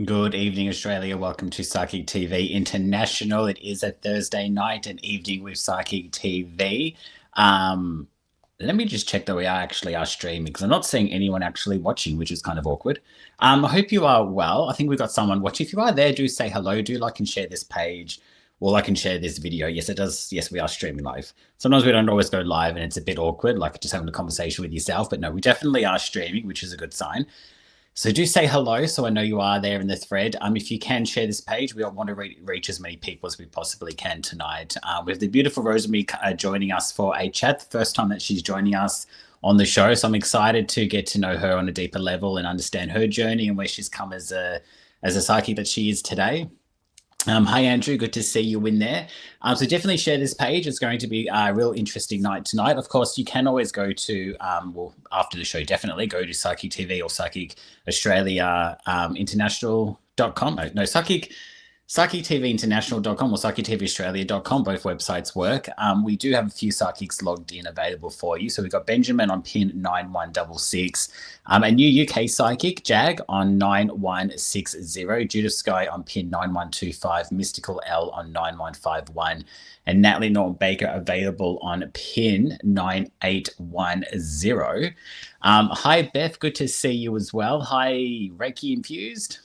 Good evening, Australia. Welcome to Psychic TV International. It is a Thursday night and evening with Psychic TV. Um, Let me just check that we are streaming because I'm not seeing anyone actually watching, which is kind of awkward. I hope you are well. I think we've got someone watching. If you are there, do say hello. Do like and share this page. Or like and share this video. Yes, it does. Yes, we are streaming live. Sometimes we don't always go live and it's a bit awkward, like just having a conversation with yourself. But no, we definitely are streaming, which is a good sign. So do say hello so I know you are there in the thread. If you can share this page, we want to reach as many people as we possibly can tonight. We have the beautiful Rosemary joining us for a chat, the first time that she's joining us on the show. So I'm excited to get to know her on a deeper level and understand her journey and where she's come as a psychic that she is today. Hi, Andrew. Good to see you in there. So definitely share this page. It's going to be a real interesting night tonight. Of course, you can always go to, after the show, definitely go to Psychic TV or Psychic Australia International.com. No, psychictvinternational.com or psychictvaustralia.com. Both websites work. We do have a few psychics logged in available for you. So we've got Benjamin on pin 9166, a new UK psychic, Jag, on 9160, Judith Sky on pin 9125, Mystical L on 9151, and Natalie Norton Baker available on pin 9810. Hi, Beth. Good to see you as well. Hi, Reiki Infused.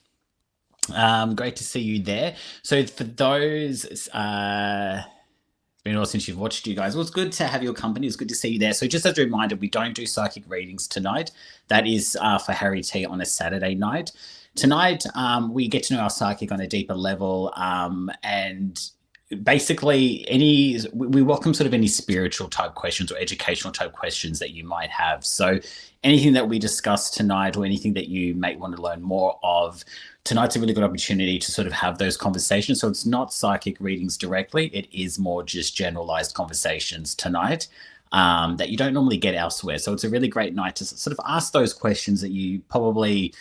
Great to see you there. So for those, it's been a while since you've watched you guys. Well, it's good to have your company. It's good to see you there. So just as a reminder, we don't do psychic readings tonight. That is for Harry T on a Saturday night. Tonight, we get to know our psychic on a deeper level, and basically we welcome sort of any spiritual type questions or educational type questions that you might have. So anything that we discuss tonight or anything that you may want to learn more of, tonight's a really good opportunity to sort of have those conversations. So it's not psychic readings directly. It is more just generalized conversations tonight that you don't normally get elsewhere. So it's a really great night to sort of ask those questions that you probably,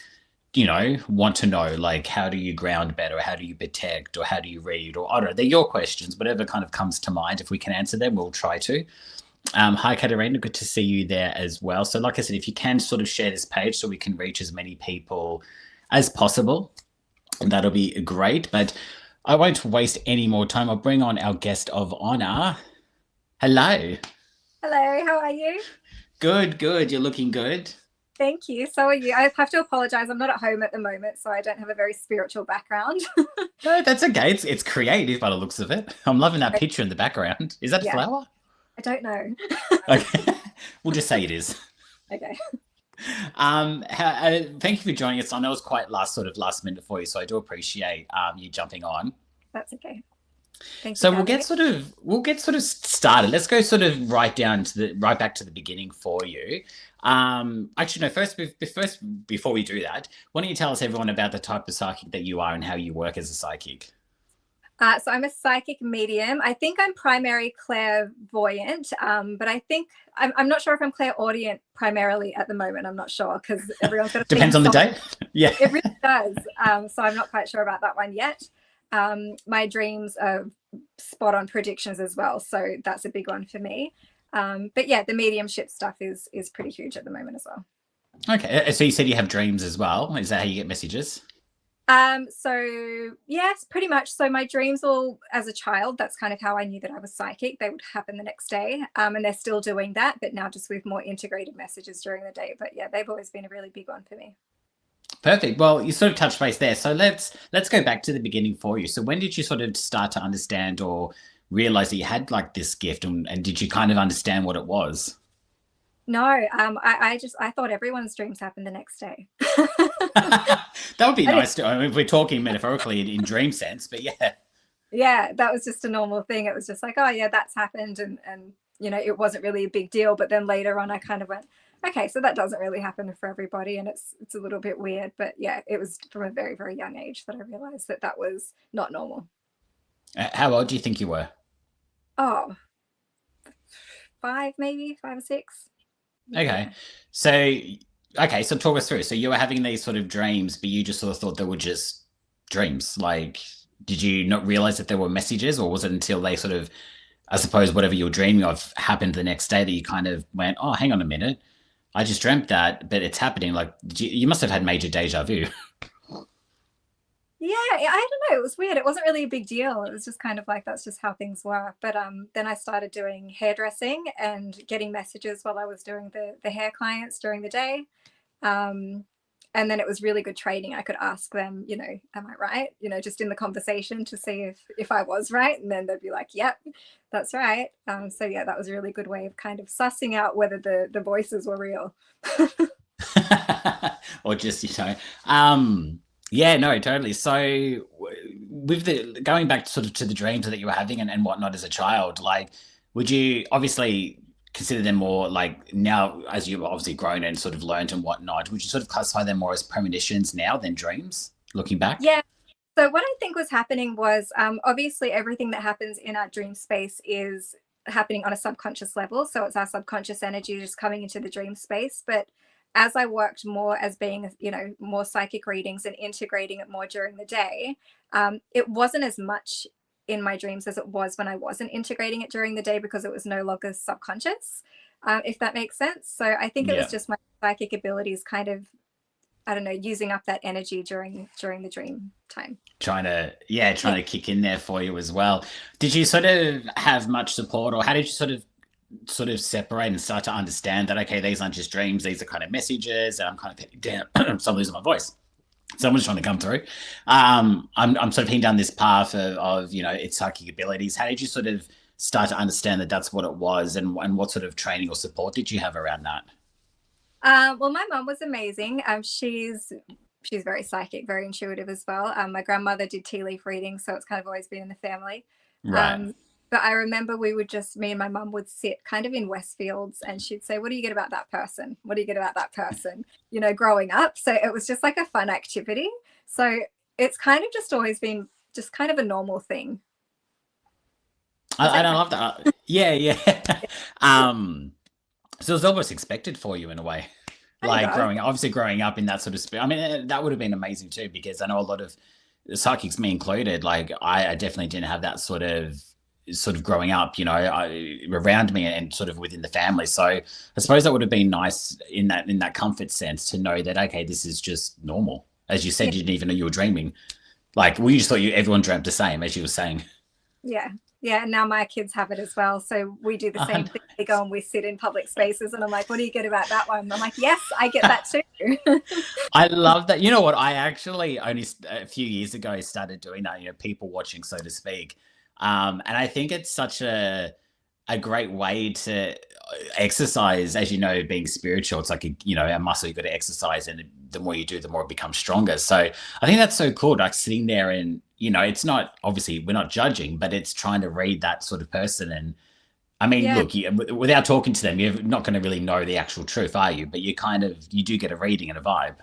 want to know, like how do you ground better, or how do you protect, or how do you read, or I don't know, they're your questions, whatever kind of comes to mind. If we can answer them, we'll try to. Hi, Katerina. Good to see you there as well. So like I said, if you can sort of share this page so we can reach as many people as possible, that'll be great. But I won't waste any more time. I'll bring on our guest of honor. Hello. Hello, how are you? Good. You're looking good. Thank you. So are you. I have to apologize. I'm not at home at the moment, so I don't have a very spiritual background. No, that's okay. It's creative by the looks of it. I'm loving that picture in the background. Is that a flower? I don't know. Okay. We'll just say it is. Okay. Thank you for joining us. I know it's quite last minute for you, so I do appreciate you jumping on. That's okay. Thank you. So we'll get sort of started. Let's go sort of right back to the beginning for you. Actually, no. First, before we do that, why don't you tell us everyone about the type of psychic that you are and how you work as a psychic? So I'm a psychic medium. I think I'm primary clairvoyant, but I think I'm not sure if I'm clairaudient primarily at the moment. I'm not sure because everyone's got a depends on the day. Yeah, it really does. So I'm not quite sure about that one yet. My dreams are spot on predictions as well, so that's a big one for me. But yeah, the mediumship stuff is pretty huge at the moment as well. Okay, so you said you have dreams as well. Is that how you get messages? So yes, pretty much. So my dreams all as a child, that's kind of how I knew that I was psychic. They would happen the next day. And they're still doing that, but now just with more integrated messages during the day. But yeah, they've always been a really big one for me. Perfect. Well, you sort of touched base there. So let's go back to the beginning for you. So when did you sort of start to understand or realize that you had like this gift, and did you kind of understand what it was? No, I thought everyone's dreams happen the next day. That would be nice to, I mean, if we're talking metaphorically in dream sense, but yeah. Yeah, that was just a normal thing. It was just like, oh yeah, that's happened, and it wasn't really a big deal. But then later on I kind of went, okay, so that doesn't really happen for everybody, and it's a little bit weird. But yeah, it was from a very, very young age that I realized that was not normal. How old do you think you were? Oh, 5 or 6. Okay. So talk us through. So you were having these sort of dreams, but you just sort of thought they were just dreams. Like, did you not realize that there were messages, or was it until they sort of, I suppose, whatever you were dreaming of happened the next day that you kind of went, oh, hang on a minute, I just dreamt that, but it's happening. Like, you must have had major deja vu. Yeah, I don't know. It was weird. It wasn't really a big deal. It was just kind of like that's just how things were. But then I started doing hairdressing and getting messages while I was doing the hair clients during the day. Um, and then it was really good training. I could ask them, you know, am I right? You know, just in the conversation to see if I was right, and then they'd be like, yep, that's right. So yeah, that was a really good way of kind of sussing out whether the voices were real. Or just yeah, no, totally. So with the going back sort of to the dreams that you were having and whatnot as a child, like would you obviously consider them more like now as you've obviously grown and sort of learned and whatnot, would you sort of classify them more as premonitions now than dreams looking back? Yeah. So what I think was happening was obviously everything that happens in our dream space is happening on a subconscious level. So it's our subconscious energy just coming into the dream space. But as I worked more as being, you know, more psychic readings and integrating it more during the day, it wasn't as much in my dreams as it was when I wasn't integrating it during the day because it was no longer subconscious, if that makes sense. So I think it was Yeah. just my psychic abilities kind of, I don't know, using up that energy during the dream time. Trying Yeah. to kick in there for you as well. Did you sort of have much support, or how did you sort of separate and start to understand that okay, these aren't just dreams, these are kind of messages, and I'm kind of getting down. So I'm losing my voice. Someone's trying to come through. I'm sort of heading down this path of you know its psychic abilities. How did you sort of start to understand that that's what it was, and what sort of training or support did you have around that? Well, my mom was amazing. She's very psychic, very intuitive as well. My grandmother did tea leaf reading, so it's kind of always been in the family. Right. Um, but I remember we would just, me and my mum would sit kind of in Westfields and she'd say, what do you get about that person? What do you get about that person? You know, growing up. So it was just like a fun activity. So it's kind of just always been just kind of a normal thing. Does that I kind love that. Yeah, yeah. um, so it was almost expected for you in a way. kind Like of? obviously growing up in that sort of spirit. I mean, that would have been amazing too, because I know a lot of psychics, me included, like I definitely didn't have that sort of growing up, you know, around me and sort of within the family. So I suppose that would have been nice in that comfort sense to know that okay, this is just normal. As you Yeah. said, you didn't even know you were dreaming. Like we just thought everyone dreamt the same, as you were saying. Yeah. Yeah. And now my kids have it as well. So we do the same And thing. We go and we sit in public spaces and I'm like, what do you get about that one? And I'm like, yes, I get that too. I love that. You know what? I actually only a few years ago started doing that. You know, people watching, so to speak. And I think it's such a great way to exercise, as you know, being spiritual. It's like you know a muscle you got to exercise, and the more you do, the more it becomes stronger. So I think that's so cool. Like sitting there and you know, it's not obviously we're not judging, but it's trying to read that sort of person. And I mean, Yeah. look, without talking to them, you're not going to really know the actual truth, are you? But you do get a reading and a vibe.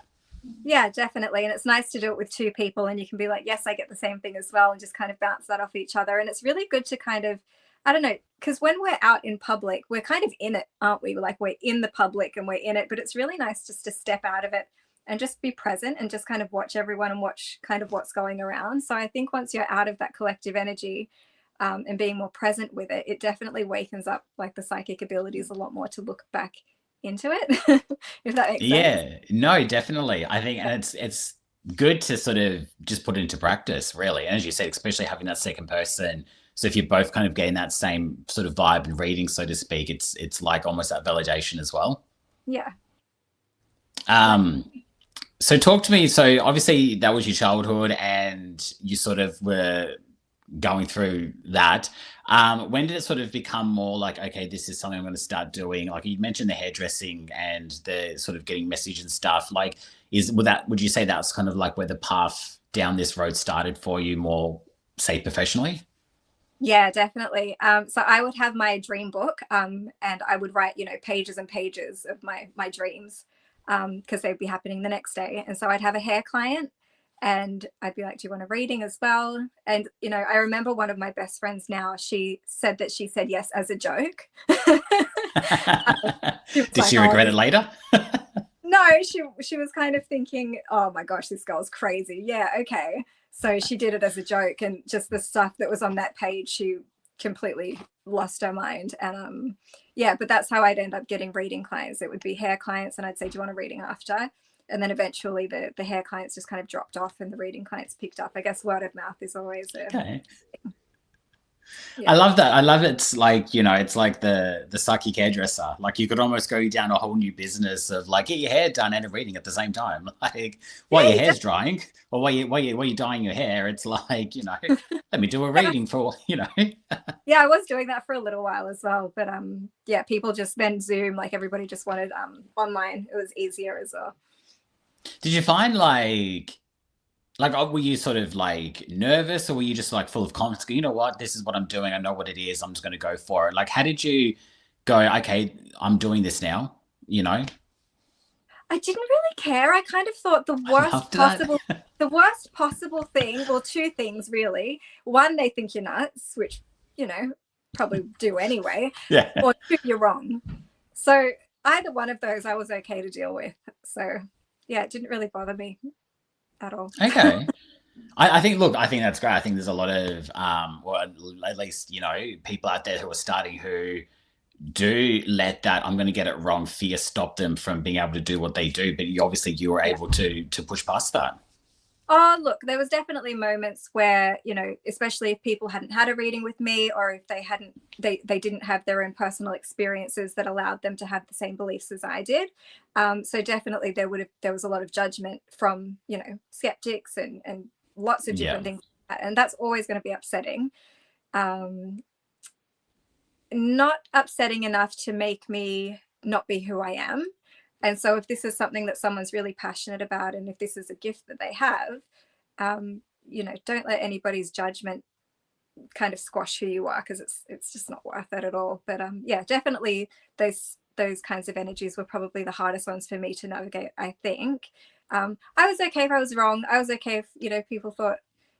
Yeah, definitely. And it's nice to do it with two people and you can be like, yes, I get the same thing as well, and just kind of bounce that off each other. And it's really good to kind of, I don't know, because when we're out in public, we're kind of in it, aren't we? Like we're in the public and we're in it, but it's really nice just to step out of it and just be present and just kind of watch everyone and watch kind of what's going around. So I think once you're out of that collective energy, and being more present with it, it definitely wakens up like the psychic abilities a lot more to look back into it, if that makes sense. Yeah, no, definitely. I think, and it's good to sort of just put it into practice, really. And as you said, especially having that second person. So if you're both kind of getting that same sort of vibe and reading, so to speak, it's like almost that validation as well. Yeah. Yeah. Um, so talk to me. So obviously that was your childhood, and you sort of were going through that. When did it sort of become more like, okay, this is something I'm going to start doing? Like you mentioned the hairdressing and the sort of getting message and stuff. Like, would you say that's kind of like where the path down this road started for you more, say, professionally? Yeah, definitely. So I would have my dream book, and I would write, you know, pages and pages of my dreams, because they'd be happening the next day. And so I'd have a hair client, and I'd be like, "Do you want a reading as well?" And you know, I remember one of my best friends now. She said that she said yes as a joke. She was Did like, she "Oh, regret it this." later? No, she was kind of thinking, "Oh my gosh, this girl's crazy." Yeah, okay. So she did it as a joke, and just the stuff that was on that page, she completely lost her mind. And yeah, but that's how I'd end up getting reading clients. It would be hair clients, and I'd say, "Do you want a reading after?" and then eventually the hair clients just kind of dropped off and the reading clients picked up. I guess word of mouth is always a Okay. yeah. I love that. I love it's like, you know, it's like the psychic hairdresser. Like you could almost go down a whole new business of like get your hair done and a reading at the same time. Like while your hair's drying or while you dyeing your hair, it's like, you know, let me do a reading for, you know. Yeah, I was doing that for a little while as well, but yeah, people just then Zoom, like everybody just wanted online. It was easier as well. Did you find like, were you sort of like nervous or were you just like full of confidence? You know what? This is what I'm doing. I know what it is. I'm just going to go for it. Like, how did you go, okay, I'm doing this now, you know? I didn't really care. I kind of thought the worst possible thing, well, two things really. One, they think you're nuts, which, you know, probably do anyway. Yeah. Or two, you're wrong. So either one of those I was okay to deal with. So yeah, it didn't really bother me at all. Okay. I think, look, I think that's great. I think there's a lot of, well, at least, you know, people out there who are starting who do let that I'm going to get it wrong fear stop them from being able to do what they do. But you were able to push past that. Oh, look, there was definitely moments where, you know, especially if people hadn't had a reading with me or if they didn't have their own personal experiences that allowed them to have the same beliefs as I did. So definitely there was a lot of judgment from, you know, skeptics and lots of different things. And that's always going to be upsetting. Not upsetting enough to make me not be who I am. And so if this is something that someone's really passionate about, and if this is a gift that they have, you know, don't let anybody's judgment kind of squash who you are, because it's just not worth it at all. But yeah, definitely those kinds of energies were probably the hardest ones for me to navigate, I think. I was okay if I was wrong. I was okay if, you know, people thought,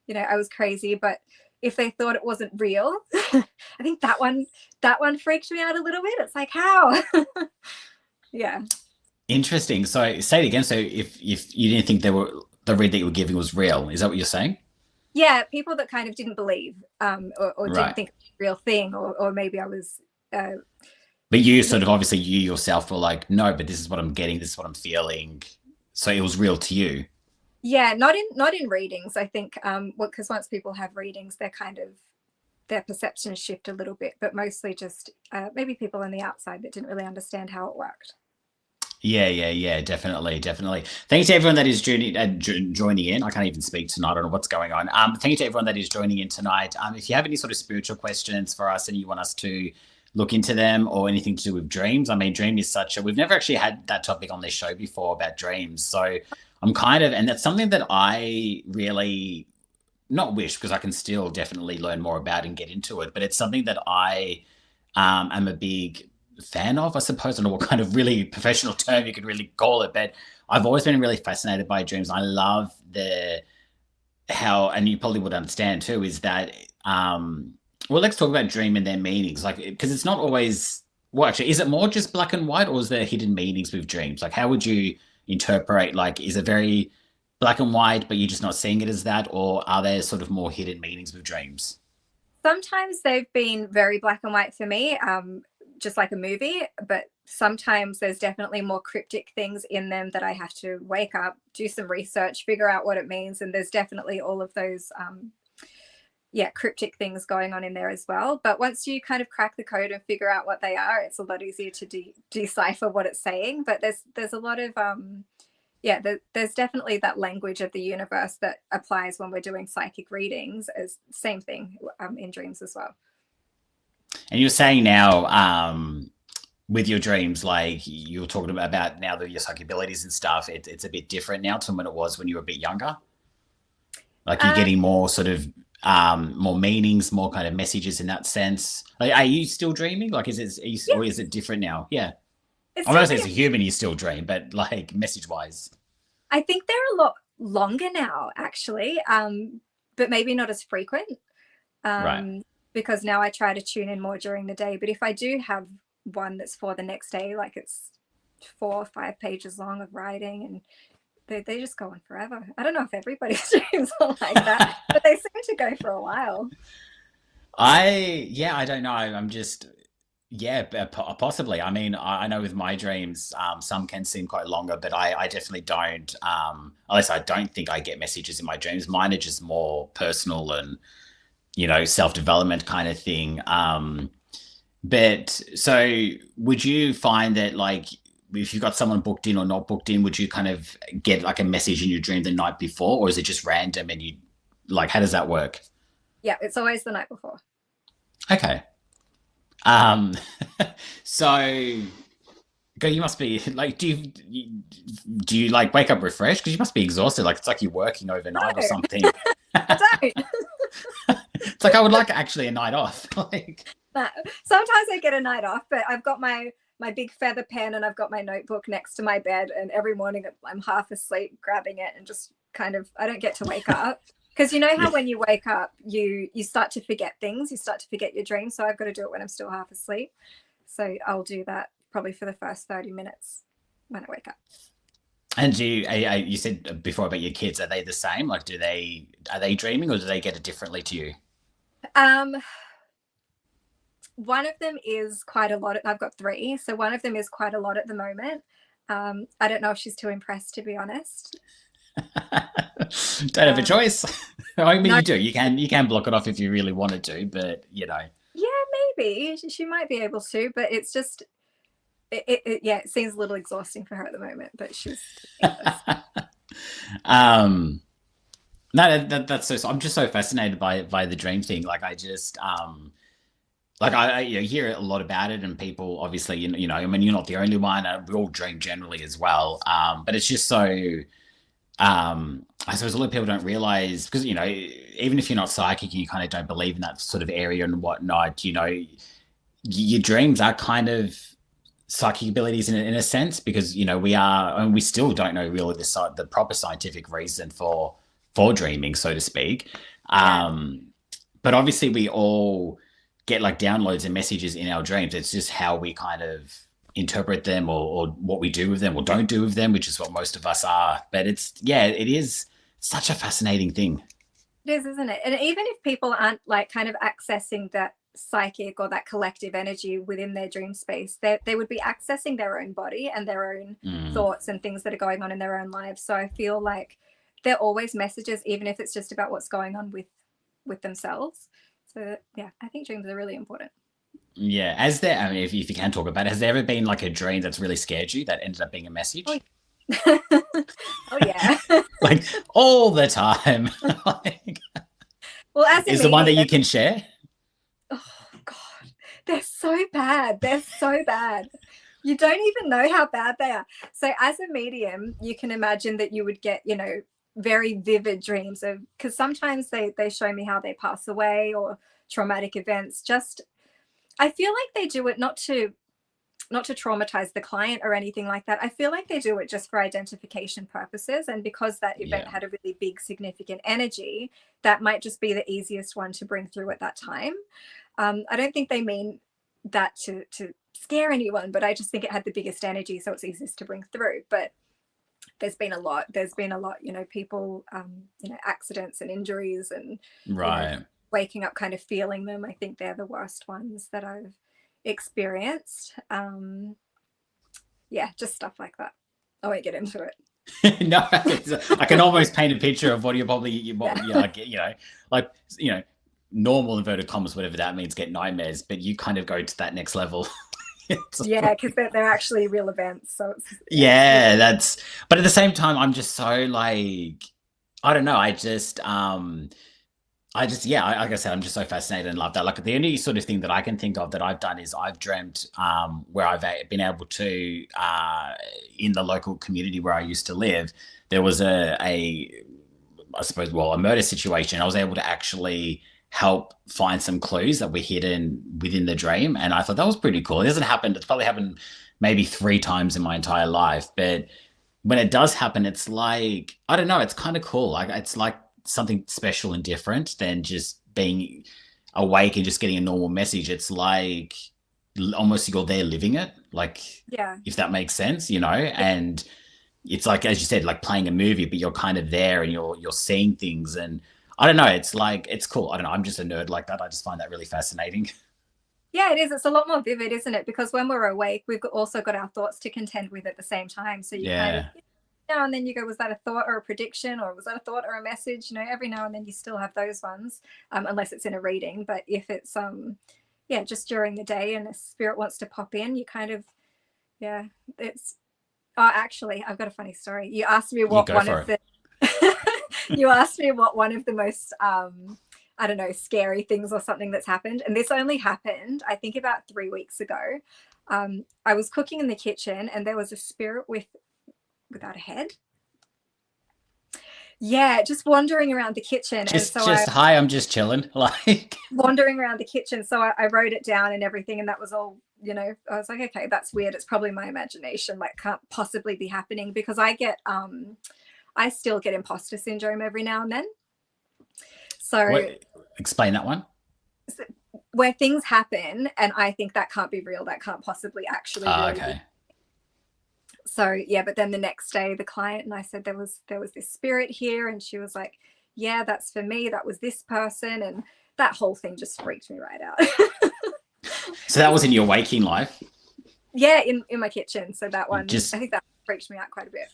you know, I was crazy, but if they thought it wasn't real, I think that one freaked me out a little bit. It's like, how? Yeah. Interesting. So say it again. So if you didn't think the read that you were giving was real, is that what you're saying? Yeah, people that kind of didn't believe or Right. didn't think it was a real thing, or maybe I was. But you sort of obviously you yourself were like, no, but this is what I'm getting. This is what I'm feeling. So it was real to you. Yeah, not in readings. I think because once people have readings, their perceptions shift a little bit, but mostly just maybe people on the outside that didn't really understand how it worked. Yeah, definitely. Thank you to everyone that is joining in. I can't even speak tonight. I don't know what's going on. Thank you to everyone that is joining in tonight. If you have any sort of spiritual questions for us and you want us to look into them or anything to do with dreams, I mean, dream is we've never actually had that topic on this show before about dreams. So I'm and that's something that I really not wish, because I can still definitely learn more about and get into it, but it's something that I am a big fan of, I suppose. I don't know what kind of really professional term you could really call it, but I've always been really fascinated by dreams. I love how, and you probably would understand too, is that, well, let's talk about dream and their meanings, like, because it's not always, well, actually, is it more just black and white, or is there hidden meanings with dreams? Like, how would you interpret, like, is it very black and white, but you're just not seeing it as that, or are there sort of more hidden meanings with dreams? Sometimes they've been very black and white for me, just like a movie, but sometimes there's definitely more cryptic things in them that I have to wake up, do some research, figure out what it means. And there's definitely all of those, cryptic things going on in there as well. But once you kind of crack the code and figure out what they are, it's a lot easier to decipher what it's saying. But there's a lot of, there's definitely that language of the universe that applies when we're doing psychic readings, as same thing in dreams as well. And you're saying now, with your dreams, like you were talking about now that your psychic abilities and stuff, it's a bit different now to when it was when you were a bit younger. Like you're getting more sort of more meanings, more kind of messages in that sense. Like, are you still dreaming? Like, or is it different now? Yeah. I'm not saying as a human you still dream, but like message wise. I think they're a lot longer now, actually, but maybe not as frequent. Right. Because now I try to tune in more during the day. But if I do have one that's for the next day, like it's 4 or 5 pages long of writing, and they just go on forever. I don't know if everybody's dreams are like that, but they seem to go for a while. I don't know. I'm just, Yeah, possibly. I mean, I know with my dreams, some can seem quite longer, but I definitely don't. Unless I don't think I get messages in my dreams. Mine are just more personal and self development kind of thing. But so, would you find that like if you've got someone booked in or not booked in, would you kind of get like a message in your dream the night before, or is it just random and you like how does that work? Yeah, it's always the night before. Okay. Um, so go. You must be like, do you like wake up refreshed? Because you must be exhausted. Like it's like you're working overnight or No, something. I don't. It's like I would like actually a night off. Like, No. Sometimes I get a night off, but I've got my big feather pen and I've got my notebook next to my bed, and every morning I'm half asleep grabbing it and just kind of I don't get to wake up. Because you know how yeah. when you wake up, you start to forget things, you start to forget your dreams. So I've got to do it when I'm still half asleep. So I'll do that probably for the first 30 minutes when I wake up. And you said before about your kids, are they the same? Like, are they dreaming or do they get it differently to you? Um, one of them is quite a lot. I've got three, so one of them is quite a lot at the moment. I don't know if she's too impressed, to be honest. Don't have a choice. I mean, No, you do. You can block it off if you really wanted to, but yeah, maybe she might be able to, but it's just yeah, it seems a little exhausting for her at the moment. But she's um, no, that's so. I'm just so fascinated by the dream thing. Like, I just like I hear a lot about it, and people obviously, I mean, you're not the only one. We all dream generally as well. But it's just so. I suppose a lot of people don't realize because even if you're not psychic, you kind of don't believe in that sort of area and whatnot. Your dreams are kind of psychic abilities in a sense because we are and we still don't know really the proper scientific reason for dreaming, so to speak. yeah, But obviously we all get like downloads and messages in our dreams. It's just how we kind of interpret them or what we do with them or don't do with them, which is what most of us are. But it is such a fascinating thing. it is, isn't it? And even if people aren't like kind of accessing that psychic or that collective energy within their dream space, they would be accessing their own body and their own Mm. thoughts and things that are going on in their own lives. So I feel like they're always messages, even if it's just about what's going on with themselves. So yeah, I think dreams are really important. Yeah. I mean, if you can talk about it, has there ever been like a dream that's really scared you that ended up being a Oh, message? oh yeah. Like all the time. Like, Well, as a is the one that medium, you can share? oh god, they're so bad. They're so bad. You don't even know how bad they are. So as a medium, you can imagine that you would get, very vivid dreams of because sometimes they show me how they pass away or traumatic events. Just I feel like they do it not to traumatize the client or anything like that. I feel like they do it just for identification purposes. And because that event Yeah. had a really big, significant energy, that might just be the easiest one to bring through at that time. I don't think they mean that to scare anyone, but I just think it had the biggest energy, so it's easiest to bring through. But there's been a lot. There's been a lot, people, accidents and injuries and, you know, Right. waking up kind of feeling them. I think they're the worst ones that I've experienced. Yeah, just stuff like that. I won't get into it. No, I can almost paint a picture of what you're probably Yeah. like like normal inverted commas, whatever that means, get nightmares, but you kind of go to that next level. It's Yeah, because they're actually real events. So it's yeah. yeah, but at the same time, I'm just so like, I don't know. Yeah, like I said, I'm just so fascinated and love that. Like the only sort of thing that I can think of that I've done is I've dreamt where I've been able to in the local community where I used to live, there was a I suppose, well, a murder situation. I was able to actually help find some clues that were hidden within the dream. And I thought that was pretty cool. It hasn't happened. It's probably happened maybe 3 times in my entire life. But when it does happen, it's like, I don't know, it's kind of cool. Like it's like something special and different than just being awake and just getting a normal message. It's like almost you're there living it. Like, Yeah. if that makes sense, and it's like as you said, like playing a movie, but you're kind of there and you're seeing things. And I don't know, it's like it's cool. I don't know, I'm just a nerd like that. I just find that really fascinating. Yeah, it is. It's a lot more vivid, isn't it? Because when we're awake, also got our thoughts to contend with at the same time. So you kind of, Yeah. now and then you go, was that a thought or a prediction, or was that a thought or a message? You know, every now and then you still have those ones, unless it's in a reading. But if it's yeah, just during the day and a spirit wants to pop in, you kind of, yeah, it's. Oh, actually, I've got a funny story. You asked me You what go one for of it. the you asked me what one of the most I don't know, scary things or something that's happened. And this only happened, I think, about 3 weeks ago. I was cooking in the kitchen and there was a spirit without a head. Yeah, just wandering around the kitchen. And so I Just hi, I'm just chilling. Like, wandering around the kitchen. So I wrote it down and everything. And that was all, you know, I was like, okay, that's weird. It's probably my imagination. Like, can't possibly be happening, because I still get imposter syndrome every now and then. So what? Explain that one. where things happen and I think that can't be real, that can't possibly actually Oh, really be. okay. So yeah, but then the next day the client and I said there was this spirit here, and she was like, yeah, that's for me, that was this person, and that whole thing just freaked me right out. So that was in your waking life. Yeah, in my kitchen. So that one, Just I think that freaked me out quite a bit.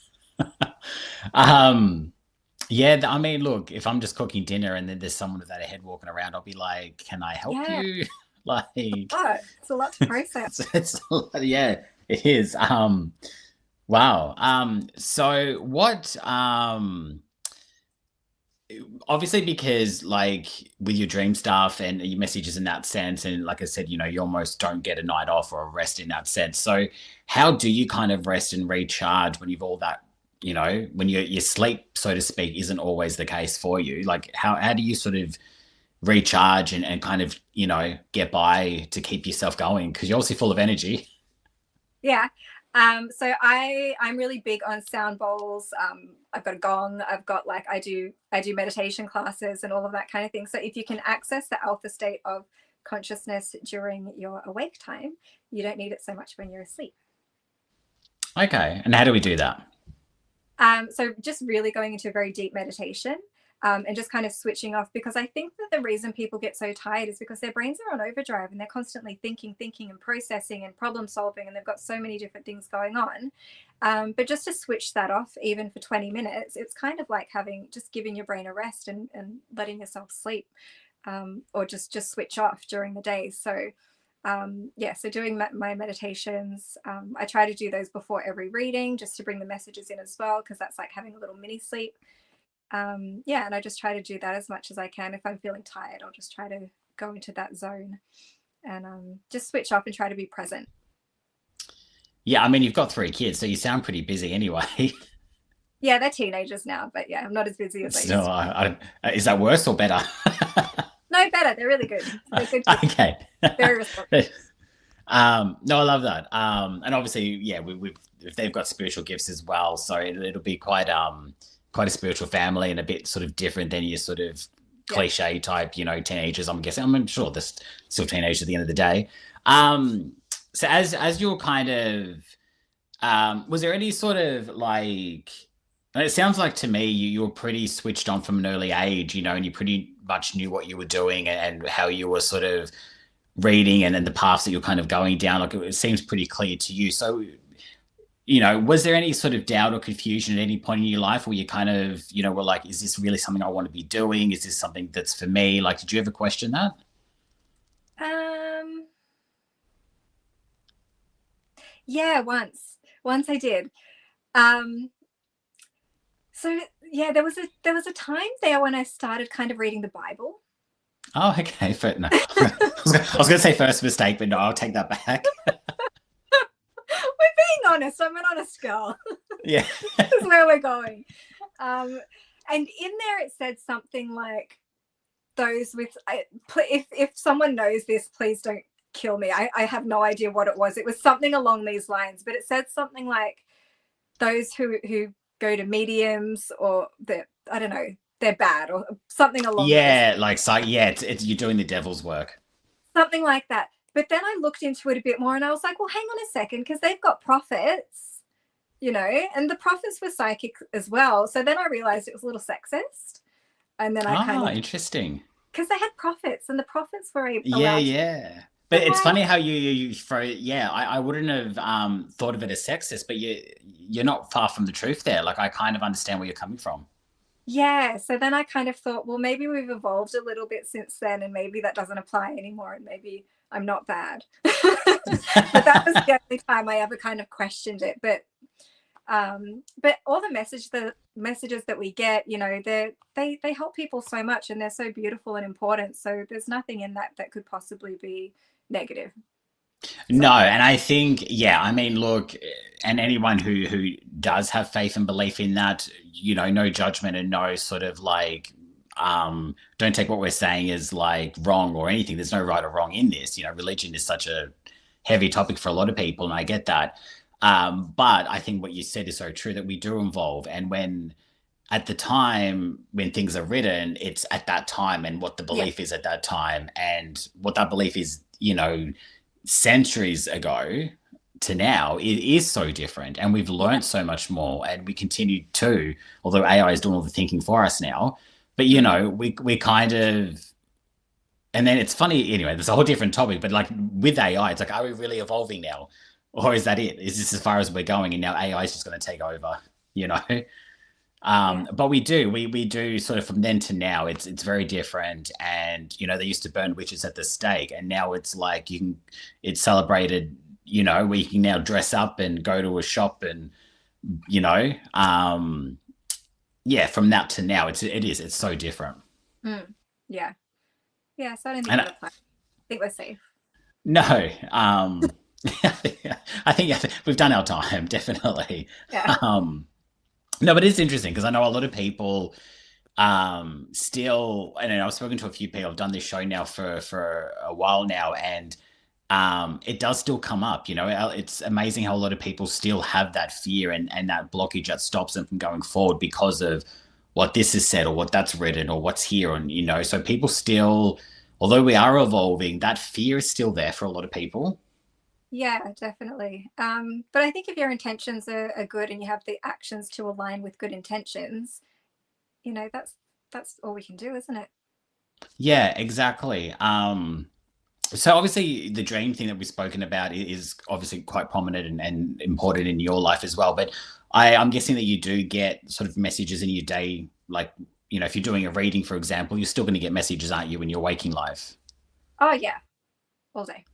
yeah, I mean, look, if I'm just cooking dinner and then there's someone without a head walking around, I'll be like, "Can I help Yeah, you?" Like, but it's a lot to process. it's yeah, it is. Wow. So what? Obviously, because like with your dream stuff and your messages in that sense, and like I said, you know, you almost don't get a night off or a rest in that sense. So, how do you kind of rest and recharge when you've all that, you know, when your sleep, so to speak, isn't always the case for you? Like, how do you sort of recharge and kind of, you know, get by to keep yourself going? Because you're obviously full of energy. Yeah. So I'm really big on sound bowls. I've got a gong. I've got, like, I do meditation classes and all of that kind of thing. So if you can access the alpha state of consciousness during your awake time, you don't need it so much when you're asleep. Okay, and how do we do that? So just really going into a very deep meditation, and just kind of switching off, because I think that the reason people get so tired is because their brains are on overdrive and they're constantly thinking and processing and problem solving, and they've got so many different things going on. But just to switch that off, even for 20 minutes, it's kind of like just giving your brain a rest, and letting yourself sleep, or just switch off during the day. So yeah, so doing my meditations, I try to do those before every reading, just to bring the messages in as well, because that's like having a little mini sleep. Yeah, and I just try to do that as much as I can. If I'm feeling tired, I'll just try to go into that zone and just switch off and try to be present. Yeah, I mean, you've got 3 kids, so you sound pretty busy anyway. Yeah, they're teenagers now, but yeah, I'm not as busy as I So, used to. is that worse or better? No, better. They're really good. They're good kids. Okay. Very responsible. No, I love that. And obviously, yeah, if they've got spiritual gifts as well, so it'll be quite a spiritual family and a bit sort of different than your sort of Yeah. cliche type, you know, teenagers. I'm guessing. I'm sure they're still teenagers at the end of the day. So as you're kind of, was there any sort of like? And it sounds like to me you were pretty switched on from an early age, you know, and you pretty much knew what you were doing and how you were sort of reading and then the paths that you're kind of going down. Like it seems pretty clear to you. So, you know, was there any sort of doubt or confusion at any point in your life where you kind of, you know, were like, is this really something I want to be doing? Is this something that's for me? Like, did you ever question that? Um, yeah, once I did. Um, so yeah, there was a time there when I started kind of reading the Bible. Oh, okay. No. I was going to say first mistake, but no, I'll take that back. We're being honest. I'm an honest girl. Yeah. This is where we're going. And in there it said something like, those with if someone knows this, please don't kill me. I have no idea what it was. It was something along these lines, but it said something like, those who go to mediums, or I don't know, they're bad, or something along those lines. Yeah, like so. Yeah, it's you're doing the devil's work. Something like that. But then I looked into it a bit more and I was like, well, hang on a second, because they've got prophets, you know, and the prophets were psychic as well. So then I realized it was a little sexist. And then I kind of, Interesting. because they had prophets and the prophets were Yeah, allowed to yeah. But it's Okay. funny how you throw. Yeah, I wouldn't have thought of it as sexist, but you're not far from the truth there. Like I kind of understand where you're coming from. Yeah. So then I kind of thought, well, maybe we've evolved a little bit since then, and maybe that doesn't apply anymore, and maybe I'm not bad. But that was the only time I ever kind of questioned it. But all the messages that we get, you know, they help people so much, and they're so beautiful and important. So there's nothing in that that could possibly be negative. No, So and I think, yeah, I mean, look, and anyone who does have faith and belief in that, no judgment and no sort of like, don't take what we're saying as like wrong or anything. There's no right or wrong in this. Religion is such a heavy topic for a lot of people, and I get that. But I think what you said is so true that we do evolve, and when at the time when things are written, it's at that time and what the yeah, belief is at that time, and what that belief is, centuries ago to now, it is so different, and we've yeah, learned so much more, and we continue to, although AI is doing all the thinking for us now. But mm, we kind of, and then it's funny anyway. There's a whole different topic, but like with AI, it's like, are we really evolving now, or is that it? Is this as far as we're going, and now AI is just going to take over? You know. yeah, But we do sort of from then to now, it's very different. And they used to burn witches at the stake, and now it's like it's celebrated. Where you can now dress up and go to a shop, and you know, um, yeah. From that to now, it's so different. mm, yeah, yeah. So I don't think And it applies. I think we're safe. no, I think we've done our time, definitely. Yeah, Um, no, but it's interesting because I know a lot of people still, and I've spoken to a few people. I've done this show now for a while now, and it does still come up. It's amazing how a lot of people still have that fear and that blockage that stops them from going forward because of what this is said or what that's written or what's here. And so people still, although we are evolving, that fear is still there for a lot of people. yeah, definitely. But I think if your intentions are good and you have the actions to align with good intentions, you know, that's all we can do, isn't it? Yeah, exactly. So obviously the dream thing that we've spoken about is obviously quite prominent and important in your life as well. But I'm guessing that you do get sort of messages in your day, like, if you're doing a reading, for example, you're still going to get messages, aren't you, in your waking life? Oh yeah, all day.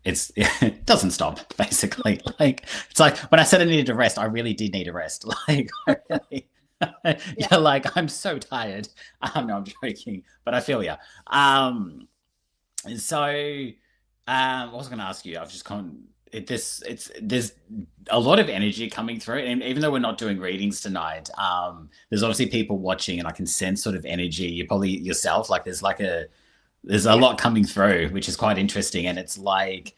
It doesn't stop, basically. Like, it's like when I said I needed a rest, I really did need a rest. Like, I really, Yeah. yeah, like I'm so tired. No, I'm joking, but I feel you. So what was I going to ask you? I've just come. There's a lot of energy coming through, and even though we're not doing readings tonight, there's obviously people watching, and I can sense sort of energy. You probably yourself, like there's a Yeah. lot coming through, which is quite interesting, and it's like